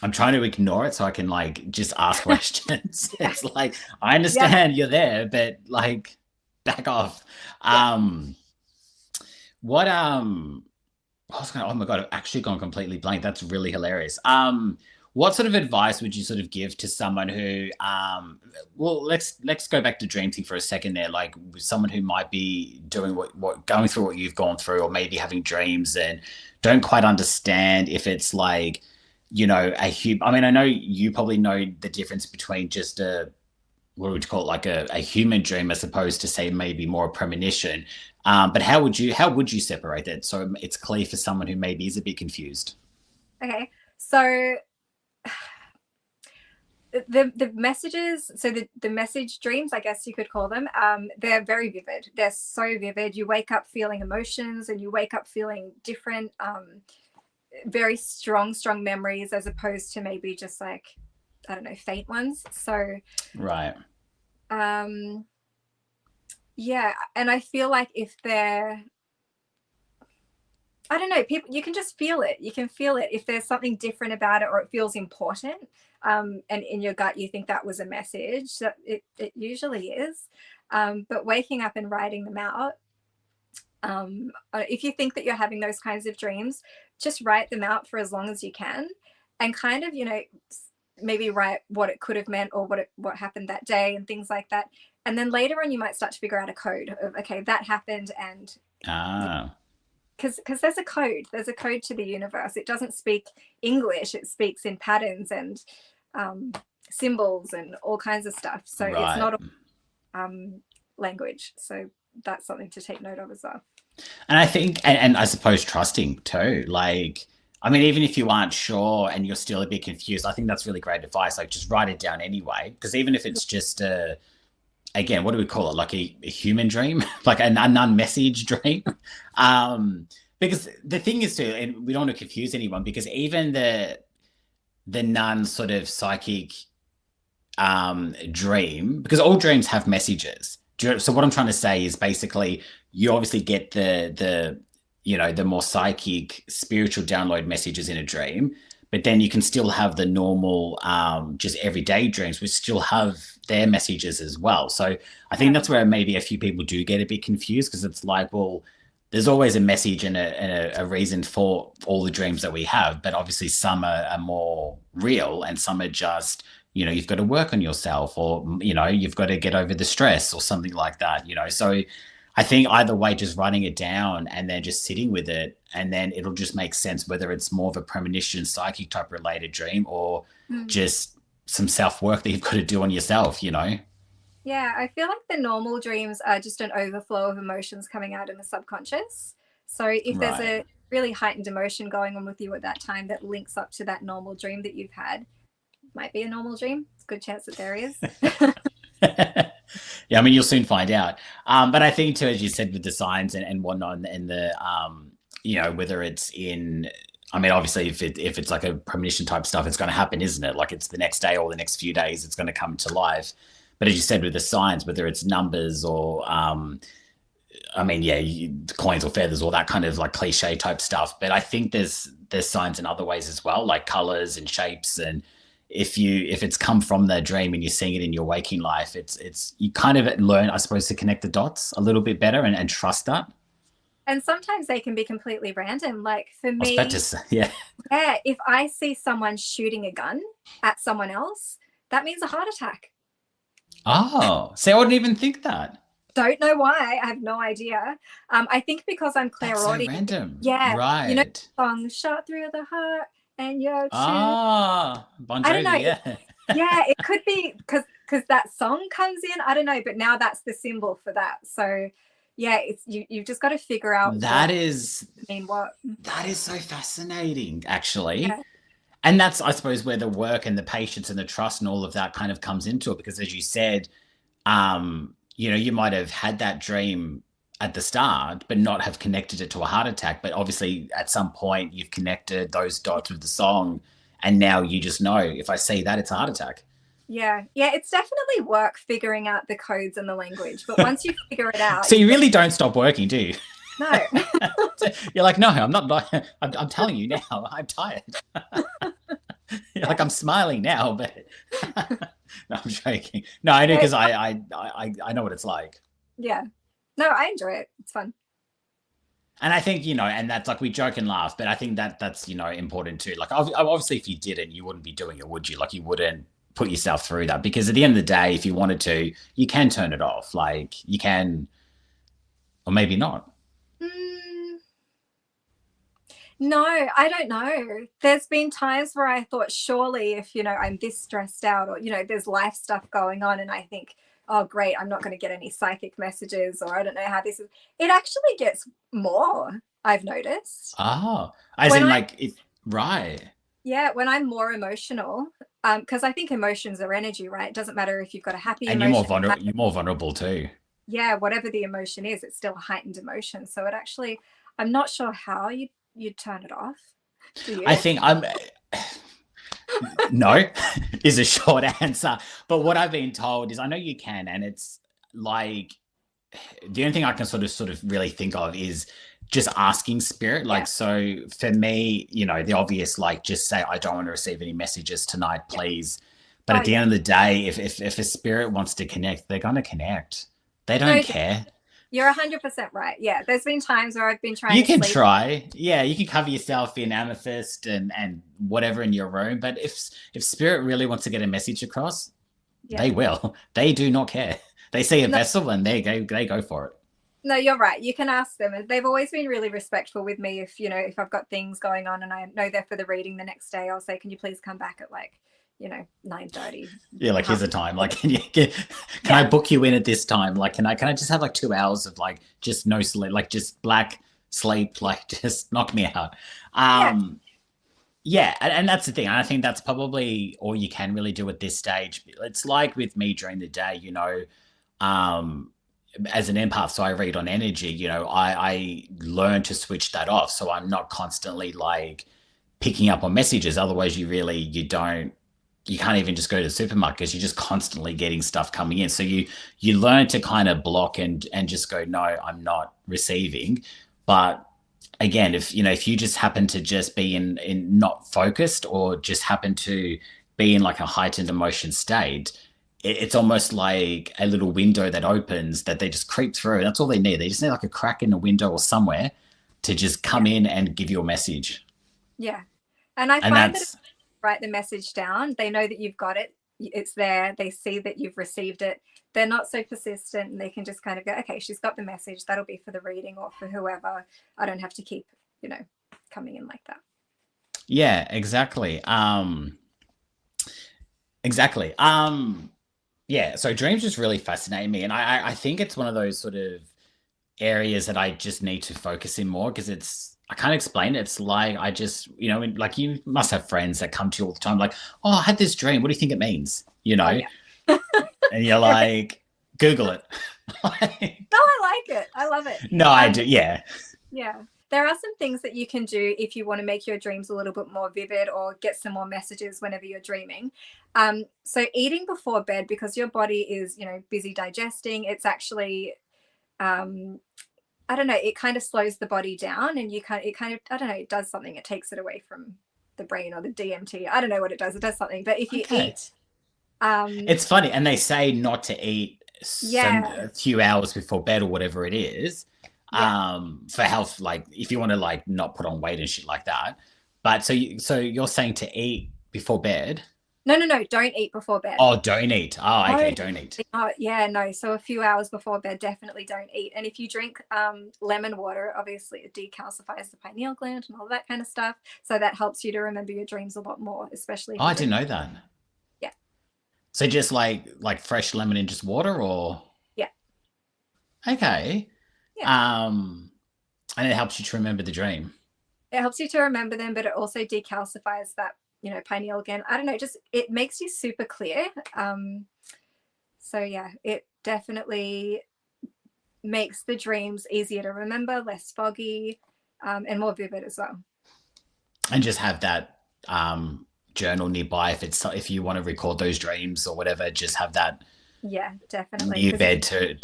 I'm trying to ignore it so I can like just ask questions. Yeah. It's like I Yeah. understand you're there, but like back off. Yeah. Um, what I was going, oh my god, I've actually gone completely blank. That's really hilarious. What sort of advice would you sort of give to someone who, well, let's go back to dream thing for a second there. Like someone who might be doing what going through what you've gone through, or maybe having dreams and don't quite understand if it's like, I mean, I know you probably know the difference between just a what would you call it, like a human dream as opposed to say maybe more a premonition. But how would you separate that so it's clear for someone who maybe is a bit confused? Okay. So the messages, so the message dreams, I guess you could call them, they're very vivid. They're so vivid. You wake up feeling emotions, and you wake up feeling different, very strong memories, as opposed to maybe just like, I don't know, faint ones. So Right. um yeah, and I feel like if they're, I don't know, people, you can just feel it. You can feel it if there's something different about it, or it feels important. And in your gut, you think that was a message. That it usually is. But waking up and writing them out. If you think that you're having those kinds of dreams, just write them out for as long as you can, and kind of, maybe write what it could have meant, or what happened that day, and things like that. And then later on, you might start to figure out a code of, okay, that happened, and Ah. because there's a code. There's a code to the universe. It doesn't speak English. It speaks in patterns and symbols and all kinds of stuff. So it's Right. not language. So that's something to take note of as well. And I think, and I suppose trusting too. Like, I mean, even if you aren't sure and you're still a bit confused, I think that's really great advice. Like, just write it down anyway. Because even if it's just again, what do we call it? Like a human dream, like an unknown message dream. Because the thing is too, and we don't want to confuse anyone, because even the non sort of psychic dream, because all dreams have messages. So what I'm trying to say is basically you obviously get the more psychic spiritual download messages in a dream, but then you can still have the normal just everyday dreams which still have their messages as well. So I think that's where maybe a few people do get a bit confused, because it's like, well, there's always a message and a reason for all the dreams that we have, but obviously some are more real and some are just, you've got to work on yourself, or, you've got to get over the stress or something like that, So I think either way, just writing it down and then just sitting with it, and then it'll just make sense whether it's more of a premonition, psychic type related dream, or just some self-work that you've got to do on yourself, Yeah, I feel like the normal dreams are just an overflow of emotions coming out in the subconscious. So if there's a really heightened emotion going on with you at that time that links up to that normal dream that you've had, might be a normal dream. It's a good chance that there is. Yeah, I mean, you'll soon find out. But I think too, as you said, with the signs and whatnot, and the whether it's in, I mean, obviously if it's like a premonition type stuff, it's going to happen, isn't it? Like it's the next day or the next few days, it's going to come to life. But as you said, with the signs, whether it's numbers or coins or feathers, all that kind of like cliche type stuff. But I think there's signs in other ways as well, like colors and shapes. And if it's come from the dream and you're seeing it in your waking life, it's you kind of learn, I suppose, to connect the dots a little bit better and trust that. And sometimes they can be completely random. Like for me, yeah, if I see someone shooting a gun at someone else, that means a heart attack. Oh, see, I wouldn't even think that. Don't know why. I have no idea. I think because I'm clairaudient. That's so random. Yeah. Right. The song "Shot Through the Heart" and "Your Truth." Bon Jovi, I don't know. yeah. Yeah, it could be because that song comes in. I don't know, but now that's the symbol for that. So yeah, it's you've just got to figure out that is what. That is so fascinating, actually. Yeah. And that's, I suppose, where the work and the patience and the trust and all of that kind of comes into it. Because as you said, you might have had that dream at the start, but not have connected it to a heart attack. But obviously at some point you've connected those dots with the song. And now you just know, if I see that, it's a heart attack. Yeah. Yeah. It's definitely work figuring out the codes and the language. But once you figure it out. So you really don't stop working, do you? No. You're like, no, I'm not. I'm telling you now, I'm tired. Like I'm smiling now, but no, I'm joking. No, I do, because I know what it's like. Yeah. No, I enjoy it. It's fun. And I think, and that's like, we joke and laugh, but I think that's, important too. Like obviously if you didn't, you wouldn't be doing it, would you? Like you wouldn't put yourself through that, because at the end of the day, if you wanted to, you can turn it off. Like you can, or maybe not. No, I don't know. There's been times where I thought, surely if, I'm this stressed out, or, there's life stuff going on, and I think, oh, great, I'm not going to get any psychic messages, or I don't know how this is. It actually gets more, I've noticed. Oh, as in like it, right. Yeah, when I'm more emotional, because I think emotions are energy, right? It doesn't matter if you've got a happy and emotion. You're more vulnerable too. Yeah, whatever the emotion is, it's still a heightened emotion. So it actually, I'm not sure how you'd turn it off. Do you? I think no is a short answer. But what I've been told is, I know you can, and it's like the only thing I can sort of really think of is just asking spirit. Like, so for me, the obvious, like, just say, I don't want to receive any messages tonight, please. But at the end of the day, if a spirit wants to connect, they're going to connect. They don't care. You're 100% right. Yeah. There's been times where I've been trying You can try. Yeah. You can cover yourself in amethyst and whatever in your room. But if spirit really wants to get a message across, they will. They do not care. They see a vessel and they go for it. No, you're right. You can ask them. They've always been really respectful with me. If, if I've got things going on and I know they're for the reading the next day, I'll say, can you please come back at like, 9:30? Yeah, like here's Half. the time. Like, can I Yeah. book you in at this time? Like, can I just have like 2 hours of like just no sleep, like just black sleep, like just knock me out. Yeah. Yeah, and that's the thing. I think that's probably all you can really do at this stage. It's like with me during the day, um, as an empath, so I read on energy, I learn to switch that off. So I'm not constantly like picking up on messages. Otherwise, you can't even just go to the supermarket because you're just constantly getting stuff coming in. So you learn to kind of block and just go, no, I'm not receiving. But again, if you just happen to just be in not focused or just happen to be in like a heightened emotion state, it's almost like a little window that opens that they just creep through. That's all they need. They just need like a crack in a window or somewhere to just come in and give you a message. Yeah. And I And find that that's write the message down, they know that you've got it, it's there, they see that you've received it, they're not so persistent, and they can just kind of go, okay, she's got the message, that'll be for the reading or for whoever. I don't have to keep coming in like that. yeah, exactly. Exactly. Yeah, so dreams just really fascinate me, and I think it's one of those sort of areas that I just need to focus in more because I can't explain it. It's like I just, like you must have friends that come to you all the time, like, oh, I had this dream. What do you think it means? Oh yeah. And you're like, Google it. No, I like it, I love it. No, I do. Yeah. Yeah. There are some things that you can do if you want to make your dreams a little bit more vivid or get some more messages whenever you're dreaming. So eating before bed, because your body is, busy digesting, it's actually, I don't know, it kind of slows the body down, and it kind of, I don't know, it does something. It takes it away from the brain or the DMT. I don't know what it does. It does something. But if you eat, it's funny. And they say not to eat yeah, a few hours before bed or whatever it is. yeah. For health, like if you want to like not put on weight and shit like that. But so you're saying to eat before bed? No, don't eat before bed. Oh, don't eat. Oh, okay, No. don't eat. Yeah, no. So a few hours before bed, definitely don't eat. And if you drink lemon water, obviously it decalcifies the pineal gland and all that kind of stuff. So that helps you to remember your dreams a lot more, especially if Oh, you're I didn't drinking. know that. Yeah. So just like fresh lemon in just water, or Yeah. okay. Yeah. And it helps you to remember the dream. It helps you to remember them, but it also decalcifies that, pineal gland. I don't know, just it makes you super clear. So yeah, it definitely makes the dreams easier to remember, less foggy, and more vivid as well. And just have that journal nearby if you want to record those dreams or whatever, just have that Yeah, definitely. near bed to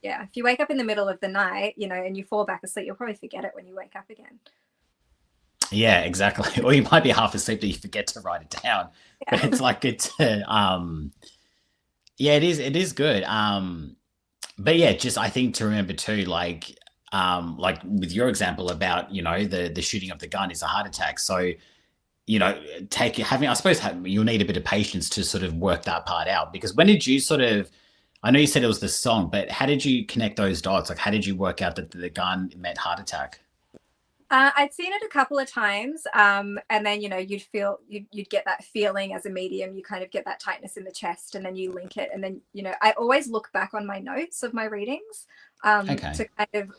Yeah, if you wake up in the middle of the night, and you fall back asleep, you'll probably forget it when you wake up again. yeah, exactly. Or you might be half asleep that you forget to write it down. Yeah. But it's like good to yeah, it is good. But yeah, just I think to remember too, like with your example about, the shooting of the gun is a heart attack. So, I suppose you'll need a bit of patience to sort of work that part out, because when did you I know you said it was the song, but how did you connect those dots? Like, how did you work out that the gun meant heart attack? I'd seen it a couple of times, and then you'd get that feeling as a medium. You kind of get that tightness in the chest, and then you link it, and then I always look back on my notes of my readings, Okay. to kind of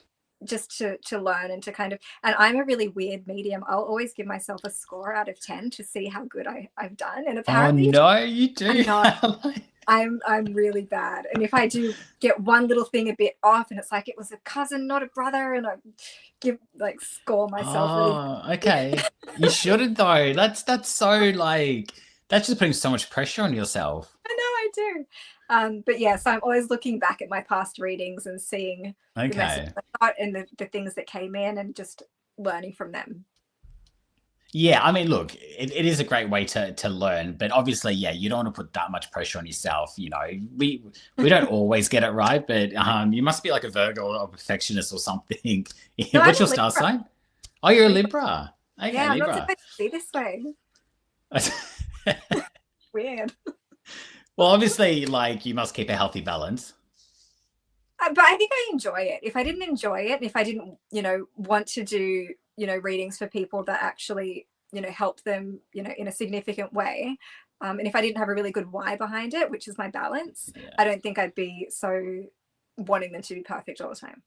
just to learn and to kind of. And I'm a really weird medium. I'll always give myself a score out of 10 to see how good I've done, and Oh apparently no, you do. I'm not. I'm really bad, and if I do get one little thing a bit off, and it's like it was a cousin, not a brother, and I score myself really. Oh, okay. You shouldn't though. That's so like that's just putting so much pressure on yourself. I know I do, but yeah. So I'm always looking back at my past readings and seeing the message Okay. I got and the things that came in, and just learning from them. Yeah, I mean, look, it is a great way to learn, but obviously, yeah, you don't want to put that much pressure on yourself. We don't always get it right, but you must be like a Virgo or a perfectionist or something. No, I'm What's a your star Libra. sign? Oh, you're a Libra. Okay, Yeah, I'm not Libra. supposed to be this way. Weird. Well, obviously, like you must keep a healthy balance. but I think I enjoy it. If I didn't enjoy it, if I didn't, want to do, readings for people that actually, help them, in a significant way, and if I didn't have a really good why behind it, which is my balance, Yeah. I don't think I'd be so wanting them to be perfect all the time.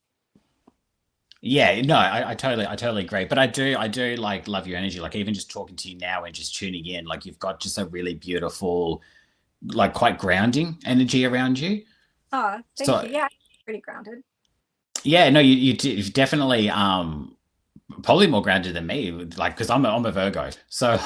Yeah, no, I totally agree. But I do like love your energy. Like even just talking to you now and just tuning in, like you've got just a really beautiful, like quite grounding energy around you. Oh, thank So you. Yeah, pretty grounded. yeah, no, you're definitely probably more grounded than me. Like because I'm a Virgo, so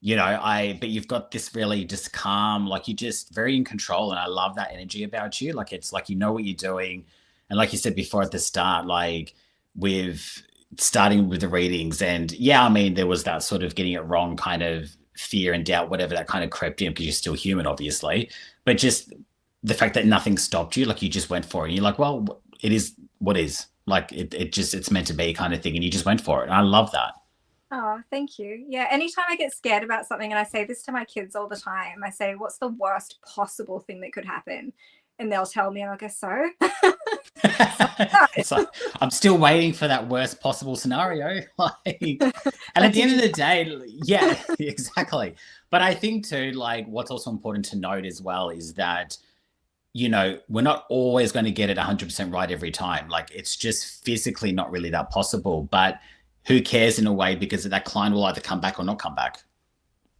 but you've got this really just calm, like you're just very in control, and I love that energy about you. Like it's like you know what you're doing, and like you said before at the start, like with starting with the readings, and yeah, I mean there was that sort of getting it wrong kind of fear and doubt, whatever that kind of crept in because you're still human, obviously, but just the fact that nothing stopped you, like you just went for it, and you're like, well, it is what is. Like it's meant to be kind of thing, and you just went for it. And I love that. Oh, thank you. Yeah, anytime I get scared about something, and I say this to my kids all the time, I say, "What's the worst possible thing that could happen?" And they'll tell me, and I'll go, "So." It's like I'm still waiting for that worst possible scenario. Like, and at Like, the did end of you? the day, yeah, exactly. But I think too, like, what's also important to note as well is that we're not always going to get it 100% right every time. Like, it's just physically not really that possible. But who cares in a way because that client will either come back or not come back.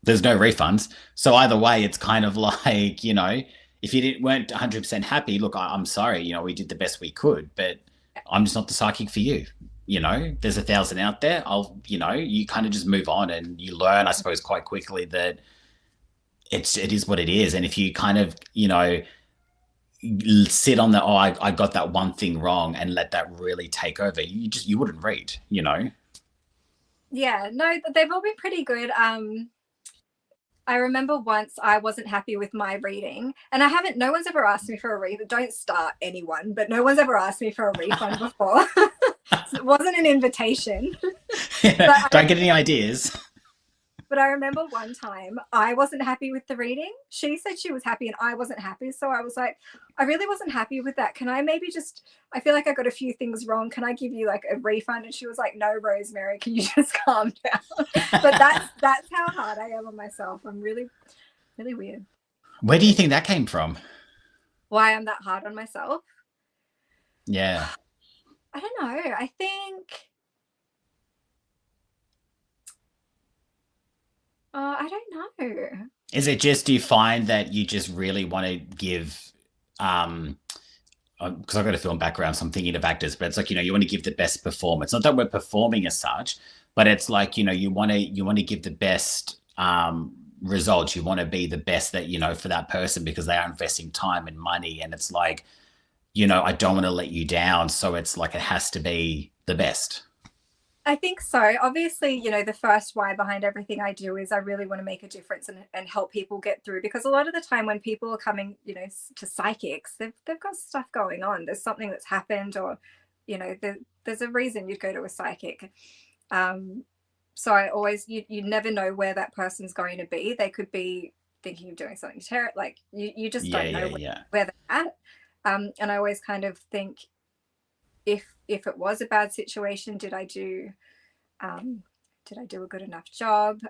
There's no refunds. So either way, it's kind of like, if you weren't 100% happy, look, I'm sorry, we did the best we could, but I'm just not the psychic for you. There's 1,000 out there. You kind of just move on and you learn, I suppose, quite quickly that it is what it is. And if you kind of, sit on the, oh, I got that one thing wrong and let that really take over, you wouldn't read. Yeah, no, they've all been pretty good. I remember once I wasn't happy with my reading, and no one's ever asked me for a refund. Don't start anyone, but no one's ever asked me for a refund before. So it wasn't an invitation. Don't get any ideas. But I remember one time I wasn't happy with the reading. She said she was happy and I wasn't happy. So I was like, I really wasn't happy with that. Can I maybe I feel like I got a few things wrong. Can I give you like a refund? And she was like, no, Rosemary, can you just calm down? But that's how hard I am on myself. I'm really, really weird. Where do you think that came from? Why I'm that hard on myself? Yeah. I don't know. I think, I don't know. Is it just, do you find that you just really want to give, because I've got a film background, so I'm thinking of actors, but it's like, you want to give the best performance. Not that we're performing as such, but it's like, you want to give the best results. You want to be the best that, for that person because they are investing time and money. And it's like, I don't want to let you down. So it's like, it has to be the best. I think so. Obviously, the first why behind everything I do is I really want to make a difference and help people get through, because a lot of the time when people are coming, to psychics, they've got stuff going on. There's something that's happened, or, there's a reason you'd go to a psychic. So I always, you never know where that person's going to be. They could be thinking of doing something terrible. Like you just Yeah, don't know yeah. where they're at. And I always kind of think, if it was a bad situation, did I do a good enough job?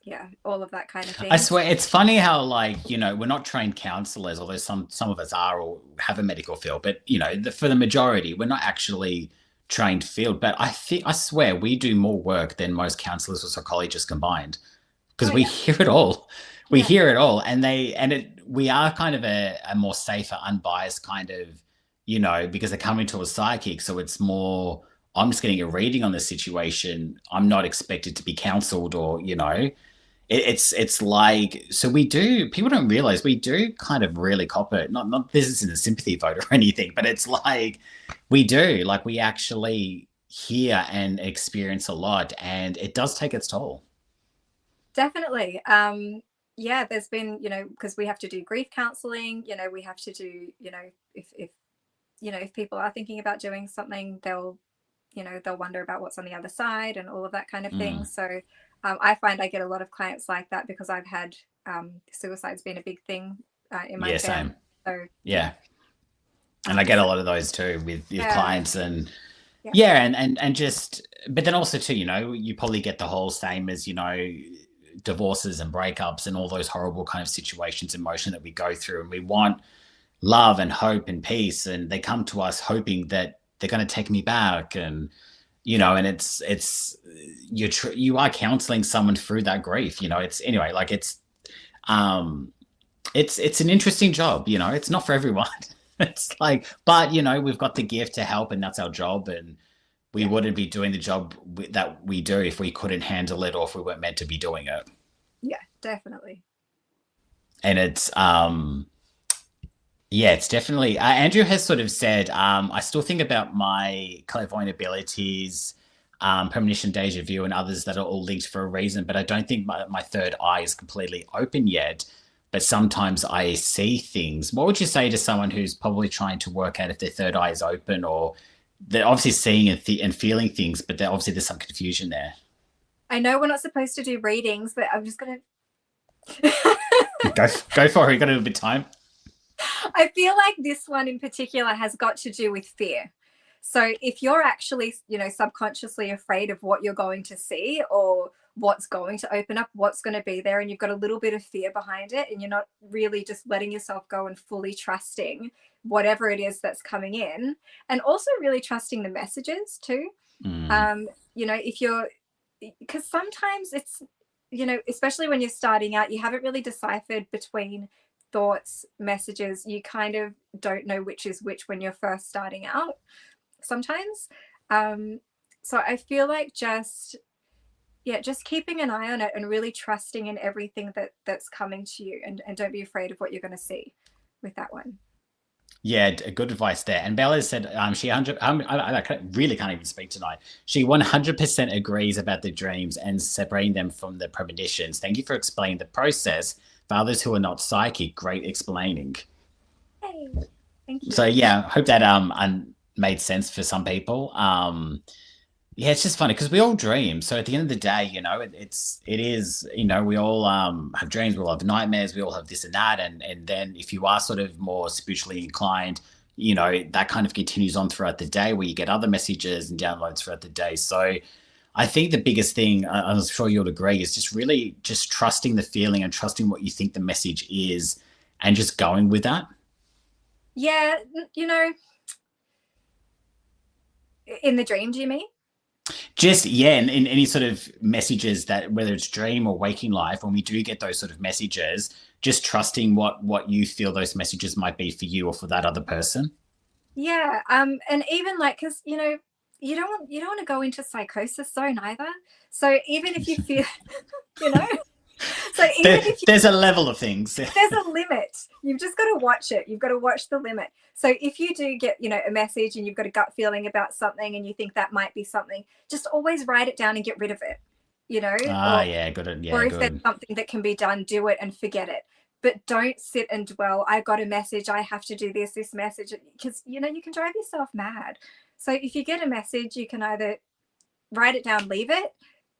Yeah, all of that kind of I thing. swear it's funny how, like, we're not trained counselors, although some of us are or have a medical field, but for the majority we're not actually trained field. But I swear we do more work than most counselors or psychologists combined, because Oh we yeah. hear it all. We Yeah, hear it all, and we are kind of a more safer, unbiased kind of, because they're coming to a psychic, so it's more, I'm just getting a reading on the situation. I'm not expected to be counseled, or it's like, so we do, people don't realize we do kind of really cop it. Not this isn't a sympathy vote or anything, but it's like we do, like we actually hear and experience a lot, and it does take its toll. definitely. Yeah, there's been, because we have to do grief counseling, we have to do, if people are thinking about doing something, they'll wonder about what's on the other side and all of that kind of thing. Mm. So I find I get a lot of clients like that because I've had, suicide's been a big thing in my Yeah, family. same. So yeah. Yeah. And I get a lot of those too with Yeah. clients, and Yeah. yeah, and just, but then also too, you probably get the whole same as, divorces and breakups and all those horrible kind of situations, emotion that we go through, and we want love and hope and peace, and they come to us hoping that they're going to take me back, and and you are counseling someone through that grief. It's anyway, like um it's an interesting job. It's not for everyone. It's like, but we've got the gift to help, and that's our job, and we Yeah. wouldn't be doing the job that we do if we couldn't handle it, or if we weren't meant to be doing it. Yeah, definitely. And it's definitely, Andrew has sort of said, I still think about my clairvoyant abilities, premonition, deja vu, and others that are all linked for a reason, but I don't think my third eye is completely open yet. But sometimes I see things. What would you say to someone who's probably trying to work out if their third eye is open, or they're obviously seeing and feeling things, but obviously there's some confusion there? I know we're not supposed to do readings, but I'm just going to go for it. You got a little bit of time. I feel like this one in particular has got to do with fear. So if you're actually, subconsciously afraid of what you're going to see, or what's going to open up, what's going to be there, and you've got a little bit of fear behind it, and you're not really just letting yourself go and fully trusting whatever it is that's coming in, and also really trusting the messages too. If you're, because sometimes it's, especially when you're starting out, you haven't really deciphered between thoughts, messages. You kind of don't know which is which when you're first starting out sometimes. So I feel like just keeping an eye on it, and really trusting in everything that's coming to you, and don't be afraid of what you're going to see with that one. Yeah, good advice there. And Bella said she 100. I really can't even speak tonight. She 100% agrees about the dreams and separating them from the premonitions. Thank you for explaining the process. For others who are not psychic, great explaining. Hey, thank you. So yeah, hope that made sense for some people. Yeah, it's just funny because we all dream. So at the end of the day, it is, we all have dreams, we all have nightmares, we all have this and that. And then if you are sort of more spiritually inclined, that kind of continues on throughout the day, where you get other messages and downloads throughout the day. So I think the biggest thing, I'm sure you'll agree, is just really just trusting the feeling and trusting what you think the message is, and just going with that. Yeah, in the dream, do you mean? Just, yeah, in any sort of messages, that whether it's dream or waking life, when we do get those sort of messages, just trusting what you feel those messages might be for you or for that other person. Yeah, and even like, because you don't want to go into psychosis zone either. So even if you feel, so even if there's a level of things. There's a limit. You've just got to watch it. You've got to watch the limit. So if you do get, a message, and you've got a gut feeling about something, and you think that might be something, just always write it down and get rid of it. Yeah, good. Yeah, or if good. there's something that can be done, do it and forget it. But don't sit and dwell. I got a message, I have to do this message, because you can drive yourself mad. So if you get a message, you can either write it down, leave it,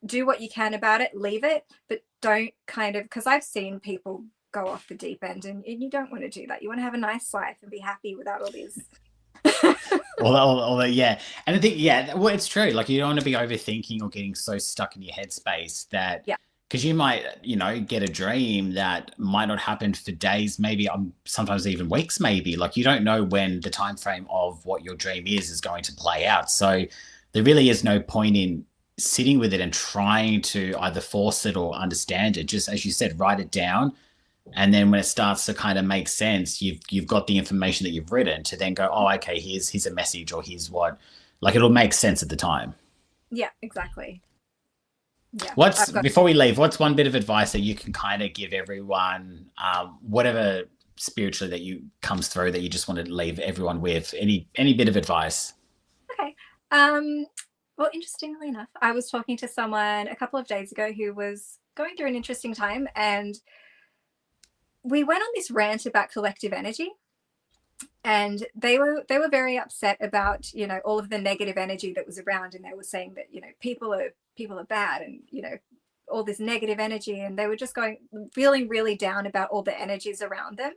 do what you can about it, leave it, but don't because I've seen people go off the deep end, and you don't want to do that. You want to have a nice life and be happy without all these. Yeah. And I think, yeah, well, it's true. Like, you don't want to be overthinking or getting so stuck in your headspace that, because you might, get a dream that might not happen for days, maybe sometimes even weeks, maybe. Like, you don't know when the time frame of what your dream is going to play out. So there really is no point in sitting with it and trying to either force it or understand it. Just, as you said, write it down, and then when it starts to kind of make sense, you've got the information that you've written to then go, oh, okay, here's a message, or here's what, like, it'll make sense at the time. Yeah, exactly. Yeah. Before we leave, what's one bit of advice that you can kind of give everyone, whatever spiritually that you comes through, that you just want to leave everyone with? Any bit of advice? Okay. Well, interestingly enough, I was talking to someone a couple of days ago who was going through an interesting time, and we went on this rant about collective energy, and they were very upset about all of the negative energy that was around, and they were saying that people are bad, and all this negative energy, and they were just feeling really down about all the energies around them.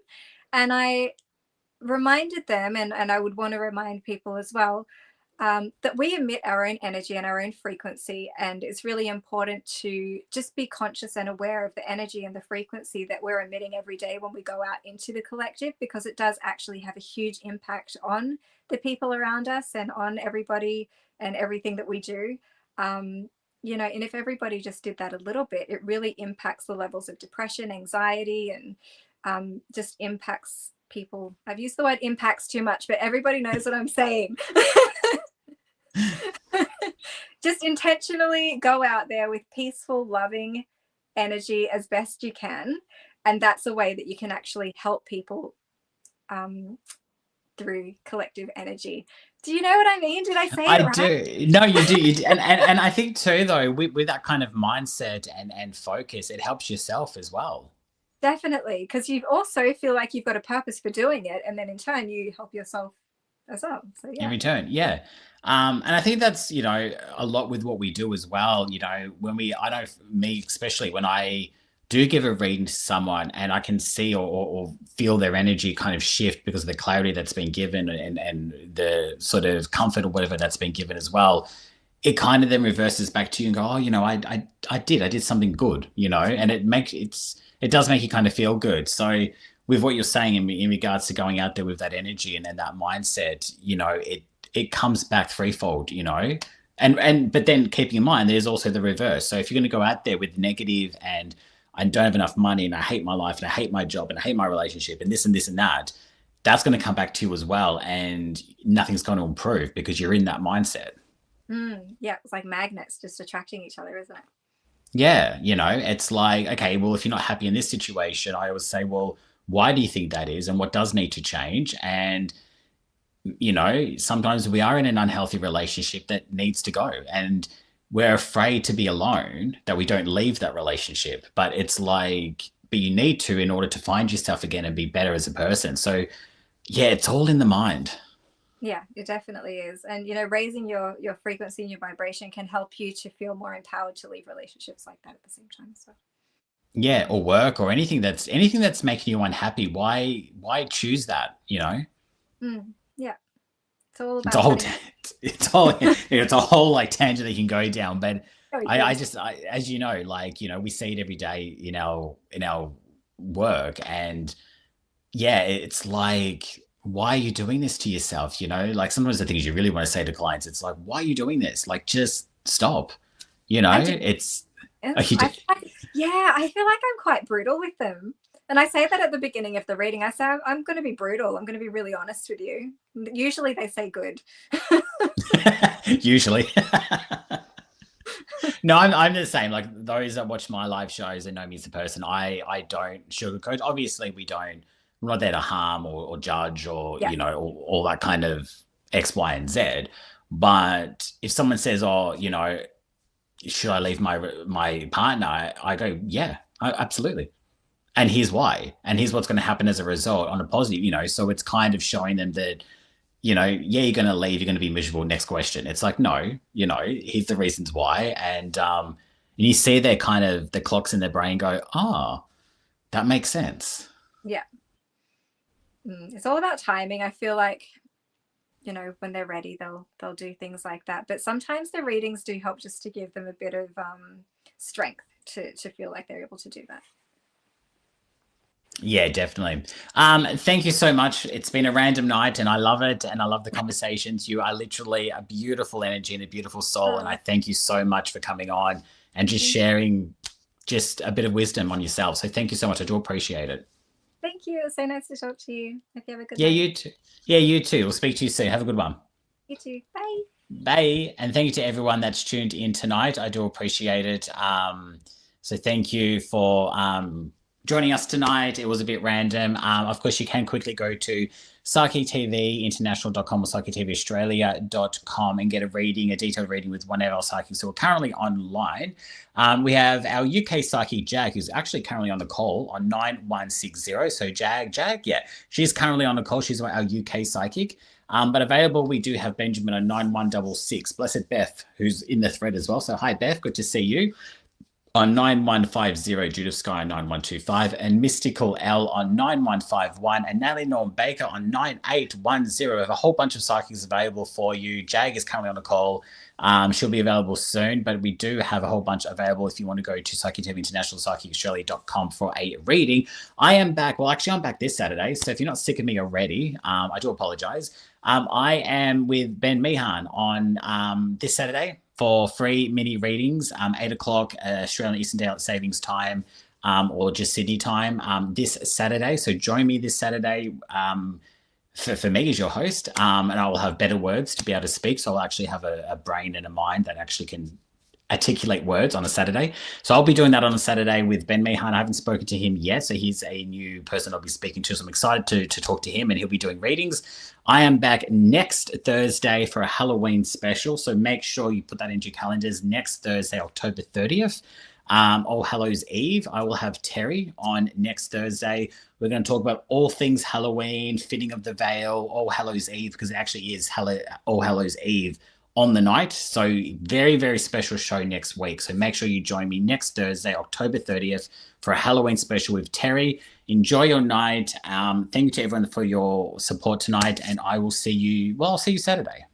And I reminded them, and I would want to remind people as well, that we emit our own energy and our own frequency. And it's really important to just be conscious and aware of the energy and the frequency that we're emitting every day when we go out into the collective, because it does actually have a huge impact on the people around us and on everybody and everything that we do. You know, and if everybody just did that a little bit, it really impacts the levels of depression, anxiety, and just impacts people. I've used the word impacts too much, but everybody knows what I'm saying. Just intentionally go out there with peaceful, loving energy as best you can. And that's a way that you can actually help people through collective energy. Do you know what I mean? Did I say it I right? do. No, you do. You do. And I think too, though, with that kind of mindset and focus, it helps yourself as well. Definitely, because you also feel like you've got a purpose for doing it, and then in turn you help yourself as well. So In yeah. return, yeah. And I think that's, a lot with what we do as well. When I know me, especially when I do give a reading to someone and I can see or feel their energy kind of shift because of the clarity that's been given and the sort of comfort or whatever that's been given as well, it kind of then reverses back to you and go, oh, I did something good, and it does make you kind of feel good. So with what you're saying in regards to going out there with that energy and that mindset, it comes back threefold, but then keeping in mind, there's also the reverse. So if you're going to go out there with negative and I don't have enough money and I hate my life and I hate my job and I hate my relationship and this and that, that's going to come back to you as well. And nothing's going to improve because you're in that mindset. Yeah, it's like magnets just attracting each other, isn't it? Yeah, it's like, okay, well, if you're not happy in this situation, I always say, well, why do you think that is and what does need to change? And, sometimes we are in an unhealthy relationship that needs to go and we're afraid to be alone, that we don't leave that relationship. But it's like, but you need to in order to find yourself again and be better as a person. So, yeah, it's all in the mind. Yeah, it definitely is. And raising your frequency and your vibration can help you to feel more empowered to leave relationships like that at the same time. So Yeah, or work or anything that's making you unhappy. Why choose that, yeah, it's all It's a about whole, setting. it's a whole like tangent that you can go down. But Oh, as you know, like, we see it every day in our work. And yeah, it's like, why are you doing this to yourself? Like sometimes the things you really want to say to clients, it's like, why are you doing this? Like, just stop, I do. it's, oh, you do. Yeah, I feel like I'm quite brutal with them. And I say that at the beginning of the reading. I say, I'm going to be brutal. I'm going to be really honest with you. Usually they say good. Usually. No, I'm the same. Like those that watch my live shows and know me as a person, I don't sugarcoat. Obviously, we're not there to harm or judge or, Yeah. all that kind of X, Y, and Z. But if someone says, oh, should I leave my partner? I go, yeah, absolutely. And here's why. And here's what's going to happen as a result on a positive, so it's kind of showing them that, yeah, you're going to leave, you're going to be miserable. Next question. It's like, no, here's the reasons why. And you see their kind of the clocks in their brain go, oh, that makes sense. Yeah. It's all about timing. I feel like, when they're ready, they'll do things like that. But sometimes the readings do help just to give them a bit of strength to feel like they're able to do that. Yeah, definitely. Thank you so much. It's been a random night and I love it. And I love the conversations. You are literally a beautiful energy and a beautiful soul. And I thank you so much for coming on and just sharing just a bit of wisdom on yourself. So thank you so much. I do appreciate it. Thank you. It was so nice to talk to you. Hope you have a good Yeah, night. you too. Yeah, you too. We'll speak to you soon. Have a good one. You too. Bye. Bye. And thank you to everyone that's tuned in tonight. I do appreciate it. So thank you for joining us tonight. It was a bit random. Of course, you can quickly go to psychictvinternational.com or psychictvaustralia.com and get a detailed reading with one of our psychics who are currently online. We have our UK psychic, Jag, who's actually currently on the call on 9160. So Jag, yeah, she's currently on the call. She's our UK psychic. But available, we do have Benjamin on 9166. Blessed Beth, who's in the thread as well. So hi, Beth. Good to see you. on 9150, Judith Sky on 9125, and Mystical L on 9151, and Natalie Norm Baker on 9810. We have a whole bunch of psychics available for you. Jag is currently on a call. She'll be available soon, but we do have a whole bunch available if you want to go to psychic.internationalpsychicaustralia.com for a reading. I am back. Well, actually, I'm back this Saturday, so if you're not sick of me already, I do apologize. I am with Ben Meehan on this Saturday for free mini readings, 8 o'clock Australian Eastern Daylight Savings Time, or just Sydney time, this Saturday. So join me this Saturday for me as your host, and I will have better words to be able to speak. So I'll actually have a brain and a mind that actually can articulate words on a Saturday. So I'll be doing that on a Saturday with Ben Meehan. I haven't spoken to him yet, so he's a new person I'll be speaking to. So I'm excited to talk to him, and he'll be doing readings. I am back next Thursday for a Halloween special, so make sure you put that into your calendars. Next Thursday, October 30th, All Hallows Eve. I will have Terry on next Thursday. We're going to talk about all things Halloween, fitting of the veil, All Hallows Eve, because it actually is All Hallows Eve on the night. So very, very special show next week. So make sure you join me next Thursday, October 30th, for a Halloween special with Terry. Enjoy your night. Thank you to everyone for your support tonight, and I will see you, well, I'll see you Saturday.